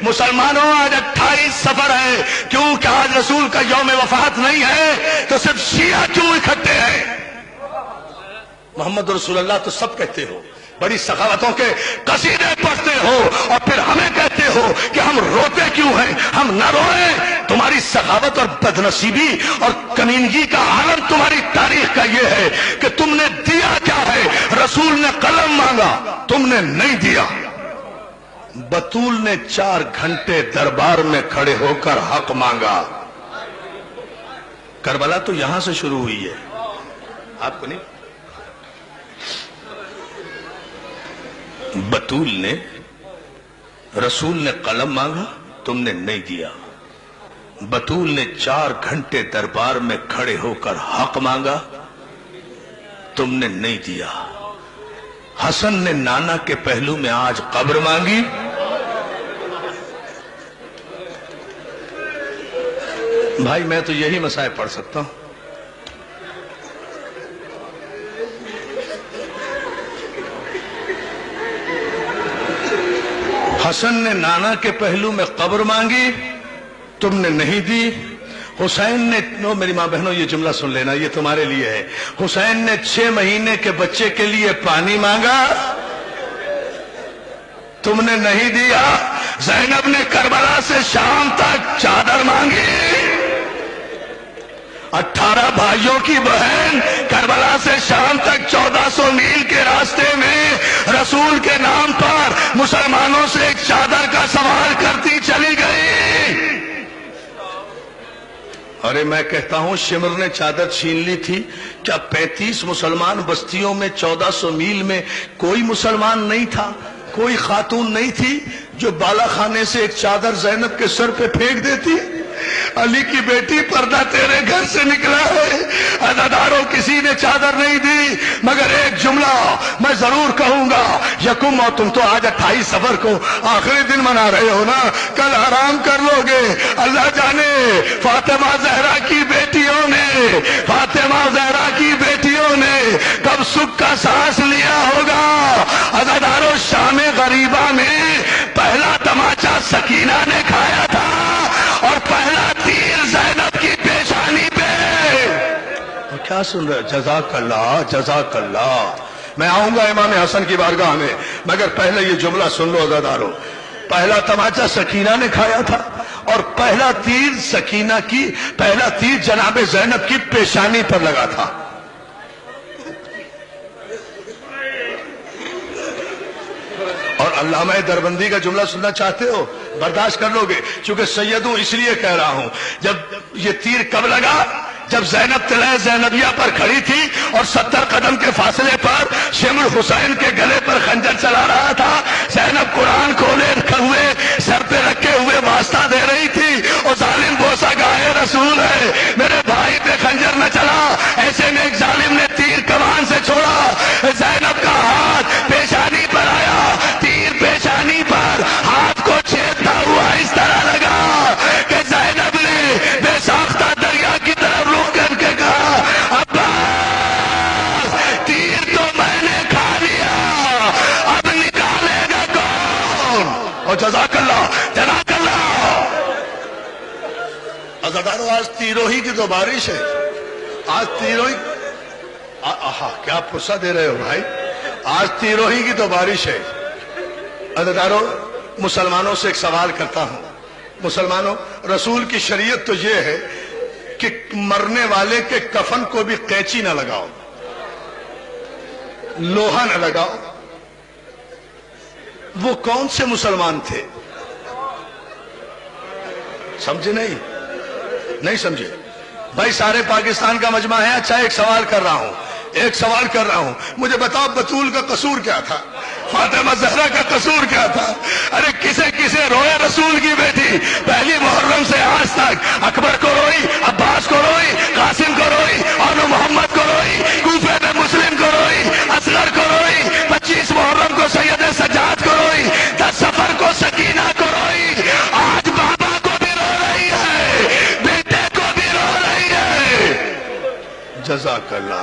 مسلمانوں آج 28 سفر ہے، کیوں کہ آج رسول کا یوم وفات نہیں ہے تو صرف شیعہ کیوں اکٹھے ہیں؟ محمد رسول اللہ تو سب کہتے ہو، بڑی سخاوتوں کے قصیدے پڑھتے ہو، اور پھر ہمیں کہتے ہو کہ ہم روتے کیوں ہیں؟ ہم نہ روئیں۔ تمہاری سخاوت اور بدنصیبی اور کمینگی کا عالم تمہاری تاریخ کا یہ ہے کہ تم نے دیا کیا ہے؟ رسول نے قلم مانگا، تم نے نہیں دیا۔ بطول نے 4 گھنٹے دربار میں کھڑے ہو کر حق مانگا۔ کربلا تو یہاں سے شروع ہوئی ہے، آپ کو نہیں؟ بطول نے، رسول نے قلم مانگا، تم نے نہیں دیا۔ بطول نے 4 گھنٹے دربار میں کھڑے ہو کر حق مانگا، تم نے نہیں دیا۔ حسن نے نانا کے پہلو میں آج قبر مانگی، بھائی میں تو یہی مسائل پڑھ سکتا ہوں۔ حسن نے نانا کے پہلو میں قبر مانگی، تم نے نہیں دی۔ حسین نے، میری ماں بہنوں یہ جملہ سن لینا، یہ تمہارے لیے ہے۔ حسین نے 6 مہینے کے بچے کے لیے پانی مانگا، تم نے نہیں دیا۔ زینب نے کربلا سے شام تک چادر مانگی۔ 18 بھائیوں کی بہن کربلا سے شام تک 1400 میل کے راستے میں رسول کے نام پر مسلمانوں سے ایک چادر کا سوال کرتی چلی گئی۔ ارے میں کہتا ہوں شمر نے چادر چھین لی تھی، کیا 35 مسلمان بستیوں میں 1400 میل میں کوئی مسلمان نہیں تھا؟ کوئی خاتون نہیں تھی جو بالا خانے سے ایک چادر زینب کے سر پہ پھینک دیتی؟ علی کی بیٹی، پردہ تیرے گھر سے نکلا ہے، عزاداروں کسی نے چادر نہیں دی، مگر ایک جملہ میں ضرور کہوں گا، یکم، اور تم تو آج 28 سفر کو آخری دن منا رہے ہو نا، کل آرام کر لو گے۔ اللہ جانے فاطمہ زہرا کی بیٹیوں نے، فاطمہ زہرا کی بیٹیوں نے کب سکھ کا سانس لیا ہوگا۔ عزاداروں، شام غریبہ میں پہلا تماچا سکینہ نے کھایا تھا، اور پہلا تیر زینب کی پیشانی پہ۔ اور کیا سن رہے؟ جزاک اللہ، جزاک اللہ۔ میں آؤں گا امام حسن کی بارگاہ میں، مگر پہلے یہ جملہ سن لو عزادارو، پہلا تماچا سکینہ نے کھایا تھا، اور پہلا تیر سکینہ کی، پہلا تیر جناب زینب کی پیشانی پر لگا تھا۔ اور علامہ دربندی کا جملہ سننا چاہتے ہو؟ برداشت کر لو گے، چونکہ سید ہوں اس لیے کہہ رہا ہوں۔ جب یہ تیر کب لگا؟ جب زینب طلعہ زینبیہ پر کھڑی تھی اور 70 قدم کے فاصلے پر شمر حسین کے گلے پر خنجر چلا رہا تھا۔ زینب قرآن کھولے ہوئے سر پہ رکھے ہوئے واسطہ دے رہی تھی، اور ظالم بوسا گائے رسول ہے، میرے بھائی پہ خنجر نہ چلا۔ ایسے میں ایک ظالم نے تیر کمان سے چھوڑا، زینب کا ہاتھ پیشانی پر آیا، تیر پیشانی پر ہاتھ کو چھیدتا ہوا اس طرح لگا کہ زینب نے بے ساختہ دریا کی طرف رخ کر کے کہا، عباس، تیر تو میں نے کھا لیا، اب نکالے گا کون؟ اور جزاک اللہ، جزاک اللہ۔ عزادارو، آج تیروہی کی تو بارش ہے، آج تیروہی، کیا پرسہ دے رہے ہو بھائی، آج تیروہی کی تو بارش ہے۔ عزادارو، مسلمانوں سے ایک سوال کرتا ہوں، مسلمانوں، رسول کی شریعت تو یہ ہے کہ مرنے والے کے کفن کو بھی قینچی نہ لگاؤ، لوہا نہ لگاؤ۔ وہ کون سے مسلمان تھے؟ سمجھے نہیں سمجھے بھائی؟ سارے پاکستان کا مجمع ہے۔ اچھا، ایک سوال کر رہا ہوں، مجھے بتاؤ بطول کا قصور کیا تھا؟ فاطمہ زہرا کا قصور کیا تھا؟ ارے کسے روئے رسول کی بیٹی؟ پہلی محرم سے آج تک اکبر کو روئی، عباس کو روئی، قاسم کو روئی، اور محمد کو روئی، کوفے میں مسلم کو روئی، اصغر کو روئی، 25 محرم کو سید سجاد کو روئی، 10 سفر کو سکینہ کو روئی، آج بابا کو بھی رو رہی ہے، بیٹے کو بھی رو رہی ہے۔ جزاک اللہ۔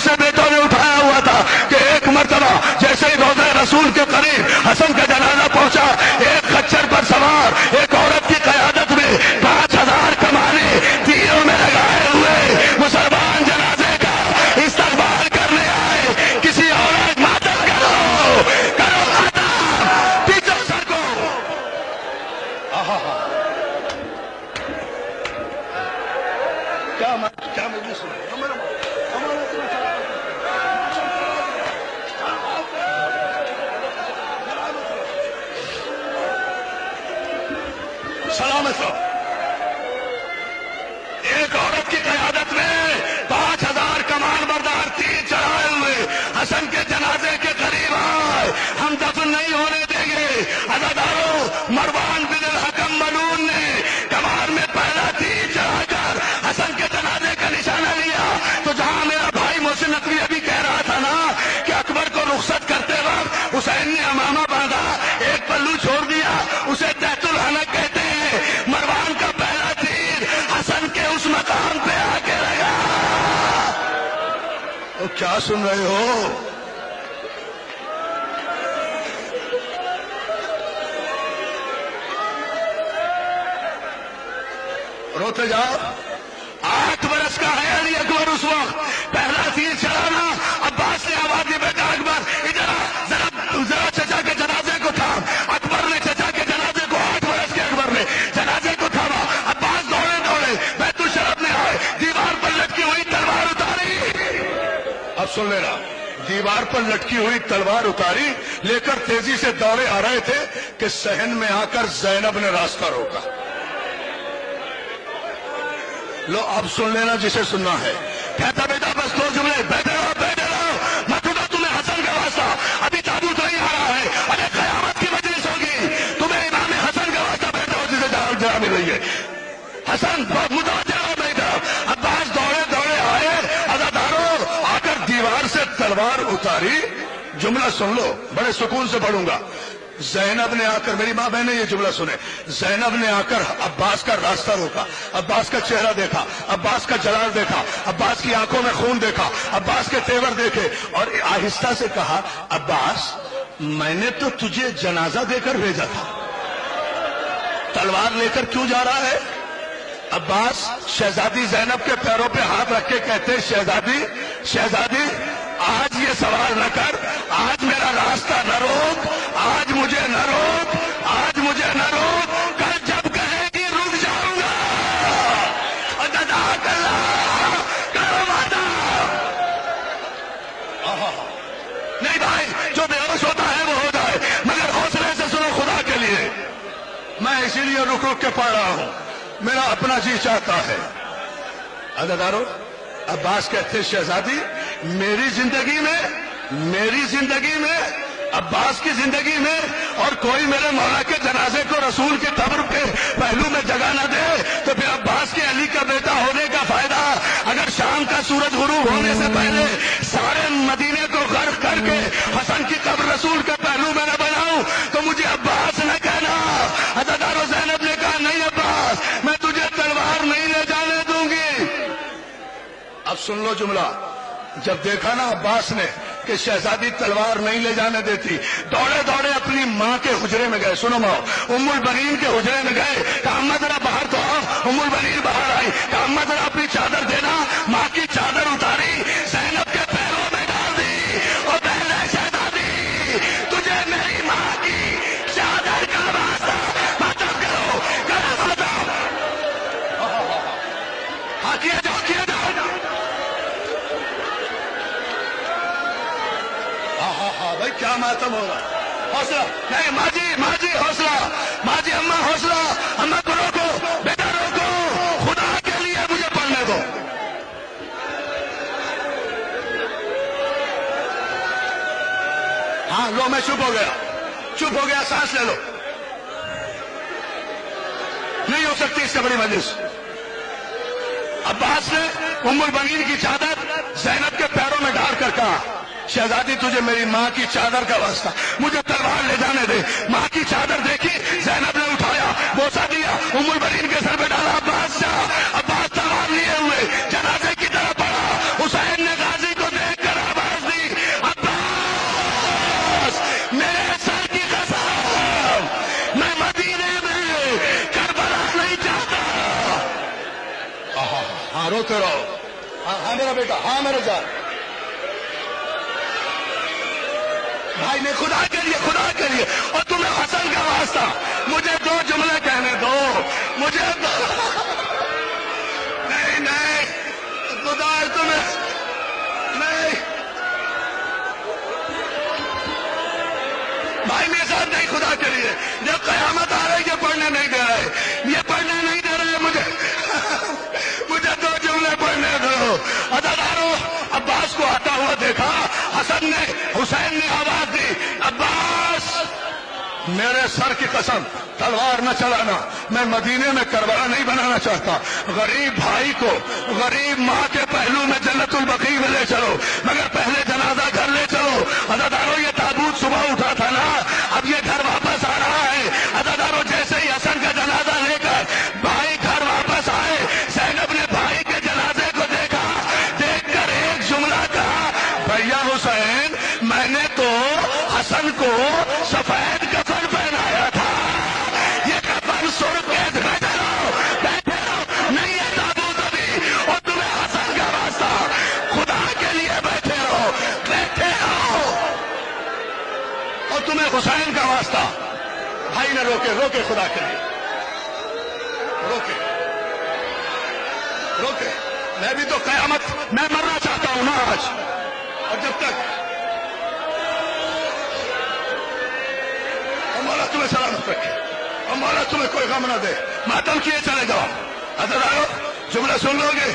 دوسرے بیٹوں نے اٹھایا ہوا تھا کہ ایک مرتبہ جیسے ہی روضہ رسول کے قریب حسن کا جنازہ پہنچا، ایک خچر پر سوار ایک عورت کی قیادت میں 5000 کمانے تیروں میں لگائے ہوئے مسلمان جنازے کا استقبال کرنے آئے۔ کسی اور ماتم کرو ختم، پیچھے سر کو۔ کیا مجلس ہے؟ سلامت ہو۔ ایک عورت کی قیادت میں 5000 کمان بردار تیر چڑھائے ہوئے حسن کے جنازے کے قریب آئے۔ ہم دفن نہیں ہونے دیں گے۔ عزادارو، مروان بن الحکم ملعون نے کمان میں پہلا تیر چڑھا کر حسن کے جنازے کا نشانہ لیا، تو جہاں میرا بھائی محسن نقوی ابھی کہہ رہا تھا نا کہ اکبر کو رخصت کرتے وقت حسین نے امامہ باندھا، ایک پلو چھوڑ دیا، اسے تحت الحنک کہتے ہیں۔ مروان کا پہلا تیر حسن کے اس مقام پہ آ کے لگا۔ تو کیا سن رہے ہو؟ روتے جاؤ۔ 8 برس کا ہے علی اکبر اس وقت، پہلا تیر چلانا۔ عباس نے آواز دی، بیٹا اکبر ادھر ذرا چچا کے جنازے کو تھام۔ اکبر نے چچا کے جنازے کو، 8 برس کے اکبر نے جنازے کو تھاما۔ عباس دوڑے دوڑے بیت الشرف میں آئے، دیوار پر لٹکی ہوئی تلوار اتاری۔ اب سن لینا، دیوار پر لٹکی ہوئی تلوار اتاری لے کر تیزی سے دوڑے آ رہے تھے کہ صحن میں آ کر زینب نے راستہ روکا۔ لو اب سن لینا جسے سننا ہے۔ کہتا بیٹا بس 2 جملے، بیٹھے رہو مت اٹھو، تمہیں حسن کا واسطہ، ابھی تابوت نہیں آ رہا ہے، ارے قیامت کی مجلس ہوگی، تمہیں امام حسن کا واسطہ، بیٹھو جسے جگہ مل رہی ہے۔ حسن بہت متوجہ ہو بیٹا۔ عباس دوڑے دوڑے آئے، عزادارو آ کر دیوار سے تلوار اتاری۔ جملہ سن لو، بڑے سکون سے پڑھوں گا۔ زینب نے آ کر، میری ماں بہنیں یہ جملہ سنے، زینب نے آ کر عباس کا راستہ روکا، عباس کا چہرہ دیکھا، عباس کا جلال دیکھا، عباس کی آنکھوں میں خون دیکھا، عباس کے تیور دیکھے، اور آہستہ سے کہا، عباس میں نے تو تجھے جنازہ دے کر بھیجا تھا، تلوار لے کر کیوں جا رہا ہے؟ عباس شہزادی زینب کے پیروں پہ ہاتھ رکھ کے کہتے، شہزادی آج یہ سوال نہ کر، آج میرا راستہ نہ روک، آج مجھے نہ روک، آج مجھے نہ روک، کل جب کہے گی رک جاؤں گا۔ جزاک اللہ، کرو وعدہ۔ نہیں بھائی، جو بے ہوش ہوتا ہے وہ ہو جائے، مگر حوصلے سے سنو خدا کے لیے۔ میں اسی لیے رک رک کے پڑھ رہا ہوں، میرا اپنا جی چاہتا ہے۔ عزادارو، عباس کہتے شہزادی میری زندگی میں عباس کی زندگی میں اور کوئی میرے مولا کے جنازے کو رسول کے قبر کے پہلو میں جگہ نہ دے تو پھر عباس کے علی کا بیٹا ہونے کا فائدہ۔ اگر شام کا سورج غروب ہونے سے پہلے سارے مدینے کو غرق کر کے حسن کی قبر رسول کے پہلو میں نہ بناؤں تو مجھے عباس نہ کہنا۔ عزادارو، زینب نے کہا نہیں عباس، میں تجھے تلوار نہیں لے جانے دوں گی۔ اب سن لو جملہ، جب دیکھا نا عباس نے کہ شہزادی تلوار نہیں لے جانے دیتی، دوڑے دوڑے اپنی ماں کے حجرے میں گئے۔ سنو ماں، ام البنین کے حجرے میں گئے، کہا اماں ذرا باہر تو آؤ۔ ام البنین باہر آئی، کہا اماں ذرا اپنی چادر دینا۔ ماں کی چادر اتاری، زینب کے پیروں میں ڈال دی، اور پہلے شہزادی تجھے میری ماں کی چادر کا واسطہ ماتم کرو، ہاں کیا جاؤ بھائی، کیا ماتم ہوگا؟ حوصلہ نہیں ماں جی حوصلہ، ماں جی اماں حوصلہ، اماں کو روکو، بیٹا روکو، خدا کے لیے مجھے پڑھنے دو۔ ہاں لو، میں چپ ہو گیا، سانس لے لو۔ نہیں ہو سکتی اس سے بڑی مجلس۔ عباس نے ام البنین کی چادر زینب کے پیروں میں ڈال کر کہا شہزادی تجھے میری ماں کی چادر کا واسطہ، مجھے تلوار لے جانے دے۔ ماں کی چادر دیکھی، زینب نے اٹھایا، بوسہ دیا، ام البنین کے سر پہ ڈالا۔ عباس تلوار لیے ہوئے جنازے کی طرف بڑھا۔ حسین نے غازی کو دیکھ میرا بیٹا، ہاں میرے جان بھائی نے خدا کے لیے اور تمہیں حسن کا واسطہ مجھے 2 جملے کہنے دو، مجھے نہیں خدا تمہیں نہیں بھائی میرے ساتھ نہیں، خدا کے لیے جب قیامت آ رہی ہے پڑھنے نہیں دے رہے، یہ پڑھنے نہیں دے رہے مجھے 2 جملے پڑھنے دو۔ عزادارو عباس کو آتا ہوا دیکھا، حسن نے حسین نے آواز دی، عباس میرے سر کی قسم تلوار نہ چلانا، میں مدینے میں کربلا نہیں بنانا چاہتا، غریب بھائی کو غریب ماں کے پہلو میں جنت البقیع میں لے چلو، مگر پہلے جنازہ گھر لے چلو۔ عزادارو یہ تابوت صبح اٹھا تھا نا، اب یہ گھر واپس آ رہا ہے۔ عزادارو جیسے ہی حسن کا جنازہ لے کر بھائی گھر واپس آئے، زینب نے بھائی کے جنازے کو دیکھا، دیکھ کر ایک جملہ کہا، بھیا حسین میں نے تو حسن کو سفید کفن پہنایا تھا، یہ کفن سرخ بیٹھے رہو نہیں ہے تابوت ابھی، اور تمہیں حسن کا واسطہ خدا کے لیے بیٹھے رہو اور تمہیں حسین کا واسطہ بھائی نے روکے خدا کے لیے روکے میں بھی تو قیامت میں مرنا چاہتا ہوں نا آج، اور جب تک مولا تمہیں سلامت رکھے اور مولا تمہیں کوئی غم نہ دے، ماتم کیے چلے جاؤ۔ عزادارو جملہ سن لو گے،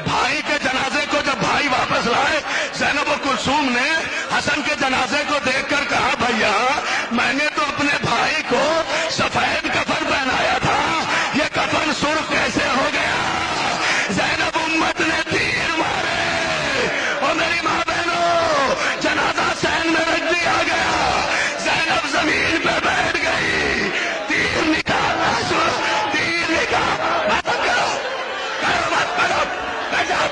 بھائی کے جنازے کو جب بھائی واپس لائے، زینب و کلثوم نے حسن کے جنازے کو دیکھ کر کہا، بھیا میں نے تو اپنے بھائی کو سفید کفن پہنایا تھا، یہ کفن سرخ کیسے ہو گیا؟ زینب امت نے تیر مارے اور میری ماں بہنوں جنازہ سین میں رکھ دیا گیا، زینب زمین پہ بیٹھ گئی، تیر نکال مت کرو بیٹھ جاؤ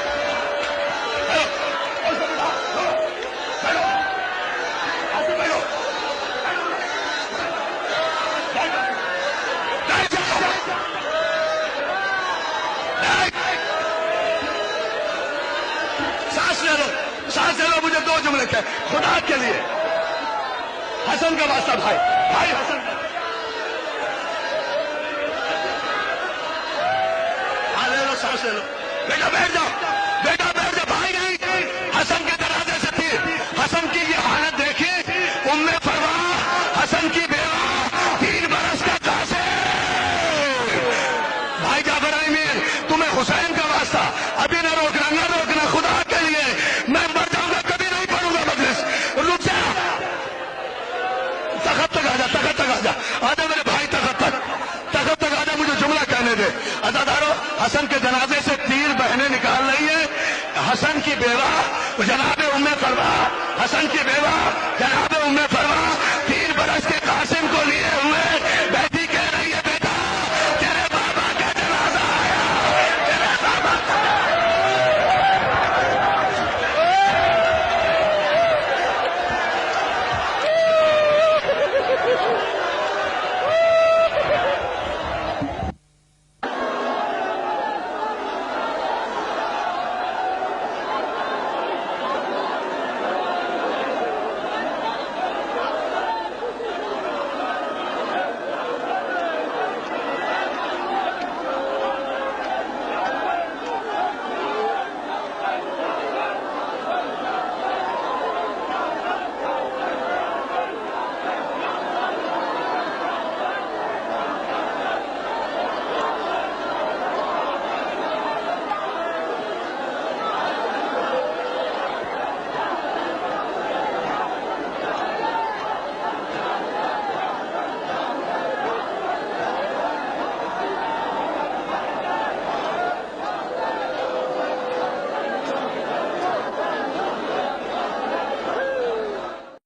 سانس لے لو، مجھے 2 جملے کہے خدا کے لیے، حسن کا واسطہ بھائی حسن لے لو، سانس لے لو، بیٹا بیٹھ جاؤ بھائی نہیں، حسن کے جنازے سے تھی، حسن کی یہ حالت دیکھی، ام فروا حسن کی بیوہ 3 برس کا قاصر، بھائی جعفر امین تمہیں حسین کا واسطہ ابھی نہ روکنا خدا کے لیے، میں مر جاؤں گا کبھی نہیں پڑھوں گا مجلس، رک جا، تخت تک آ جا میرے بھائی، تخت تک آ جا، مجھے جملہ کہنے دے۔ عزادارو حسن کے جنازے سے 3 بہنیں نکال رہی ہیں، حسن کی بیوہ جناب ام فروا 3 برس کے قاسم کو لیے ہوئے